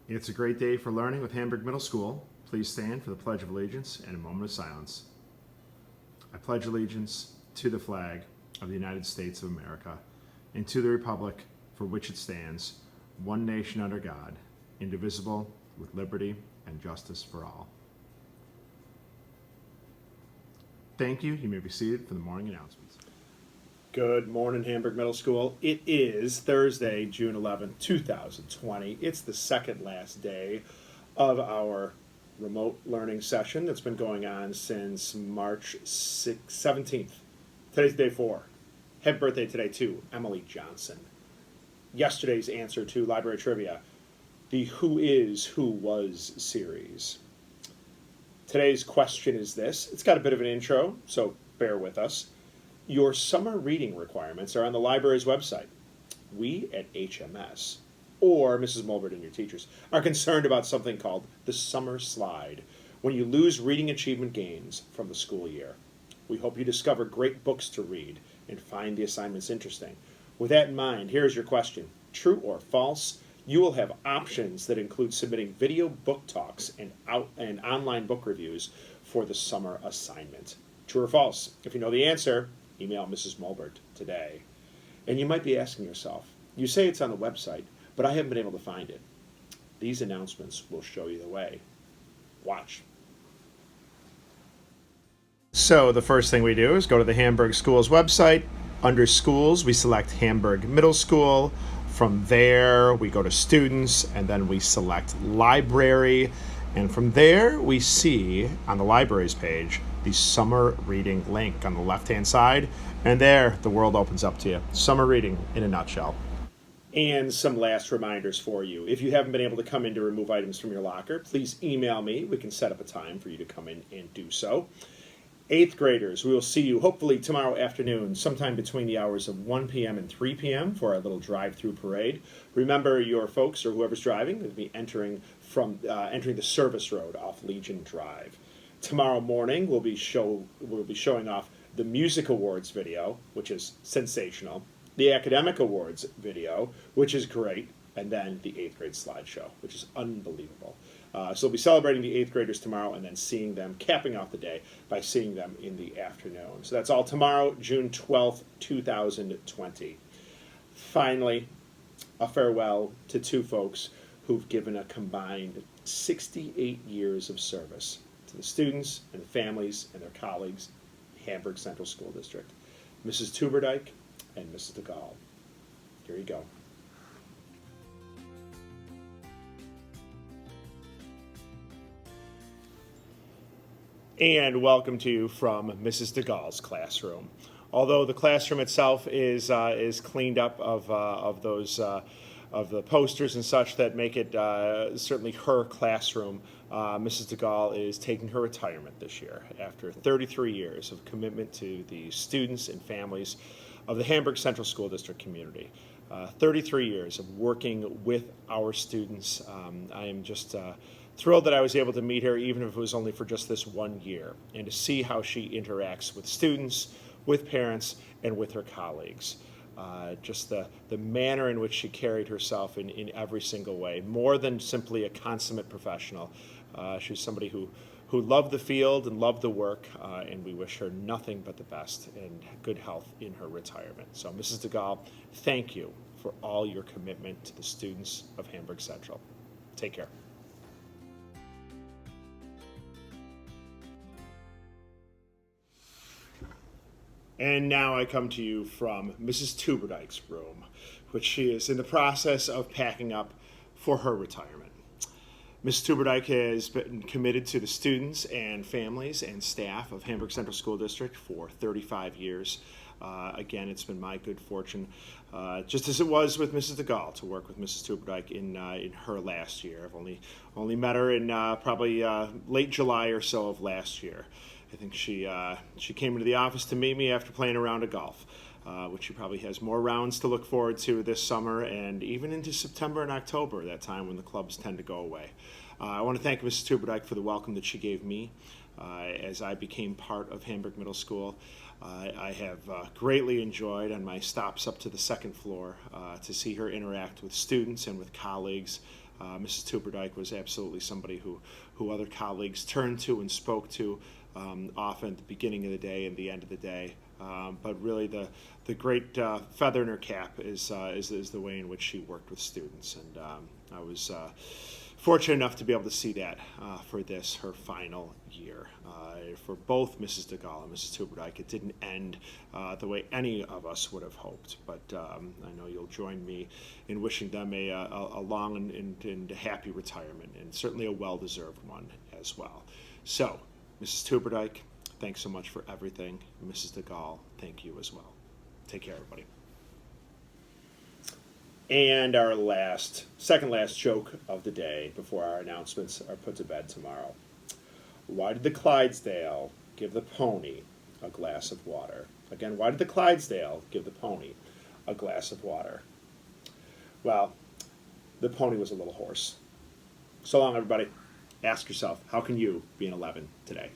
It's a great day for learning with Hamburg Middle School. Please stand for the Pledge of Allegiance and a moment of silence. I pledge allegiance to the flag of the United States of America and to the republic for which it stands, one nation under God, indivisible, with liberty and justice for all. Thank you. You may be seated for the morning announcements. Good morning, Hamburg Middle School. It is Thursday, June 11th, 2020. It's the second last day of our remote learning session that's been going on since March 17th. Today's day 4. Happy birthday today to Emily Johnson. Yesterday's answer to library trivia, the Who Is, Who Was series. Today's question is this. It's got a bit of an intro, so bear with us. Your summer reading requirements are on the library's website. We at HMS, or Mrs. Mulbert and your teachers, are concerned about something called the summer slide, when you lose reading achievement gains from the school year. We hope you discover great books to read and find the assignments interesting. With that in mind, here's your question. True or false? You will have options that include submitting video book talks and online book reviews for the summer assignment. True or false? If you know the answer, email Mrs. Mulbert today. And you might be asking yourself, you say it's on the website, but I haven't been able to find it. These announcements will show you the way. Watch. So the first thing we do is go to the Hamburg Schools website. Under Schools, we select Hamburg Middle School. From there, we go to Students, and then we select Library. And from there, we see on the libraries page the summer reading link on the left-hand side. And there, the world opens up to you. Summer reading in a nutshell. And some last reminders for you. If you haven't been able to come in to remove items from your locker, please email me. We can set up a time for you to come in and do so. 8th graders, we will see you hopefully tomorrow afternoon, sometime between the hours of 1 p.m. and 3 p.m. for our little drive-through parade. Remember, your folks or whoever's driving will be entering the service road off Legion Drive. Tomorrow morning, we'll be showing off the Music Awards video, which is sensational, the Academic Awards video, which is great, and then the 8th grade slideshow, which is unbelievable. So we'll be celebrating the 8th graders tomorrow and then seeing them, capping off the day by seeing them in the afternoon. So that's all tomorrow, June 12th, 2020. Finally, a farewell to two folks who've given a combined 68 years of service to the students and the families and their colleagues in Hamburg Central School District. Mrs. Tuberdyke and Mrs. DeGaulle. Here you go. And welcome to you from Mrs. DeGaulle's classroom. Although the classroom itself is cleaned up of the posters and such that make it certainly her classroom, Mrs. DeGaulle is taking her retirement this year after 33 years of commitment to the students and families of the Hamburg Central School District community. 33 years of working with our students. I am just thrilled that I was able to meet her, even if it was only for just this 1 year, and to see how she interacts with students, with parents, and with her colleagues. Just the manner in which she carried herself in every single way, more than simply a consummate professional. She's somebody who loved the field and loved the work, and we wish her nothing but the best and good health in her retirement. So Mrs. DeGaulle, thank you for all your commitment to the students of Hamburg Central. Take care. And now I come to you from Mrs. Tuberdyke's room, which she is in the process of packing up for her retirement. Mrs. Tuberdyke has been committed to the students and families and staff of Hamburg Central School District for 35 years. Again, it's been my good fortune, just as it was with Mrs. DeGaulle, to work with Mrs. Tuberdyke in her last year. I've only met her in probably late July or so of last year. I think she came into the office to meet me after playing a round of golf, which she probably has more rounds to look forward to this summer and even into September and October, that time when the clubs tend to go away. I want to thank Mrs. Tuberdyke for the welcome that she gave me as I became part of Hamburg Middle School. I have greatly enjoyed on my stops up to the second floor to see her interact with students and with colleagues Mrs. Tuberdyke was absolutely somebody who other colleagues turned to and spoke to often at the beginning of the day and the end of the day. But really, the great feather in her cap is the way in which she worked with students, and I was fortunate enough to be able to see that for this, her final year. For both Mrs. DeGaulle and Mrs. Tuberdyke, it didn't end the way any of us would have hoped, but I know you'll join me in wishing them a long and happy retirement, and certainly a well-deserved one as well. So, Mrs. Tuberdyke, thanks so much for everything. Mrs. DeGaulle, thank you as well. Take care, everybody. And our second last joke of the day before our announcements are put to bed tomorrow. Why did the Clydesdale give the pony a glass of water? Again, why did the Clydesdale give the pony a glass of water? Well, the pony was a little hoarse. So long, everybody. Ask yourself, how can you be an 11 today?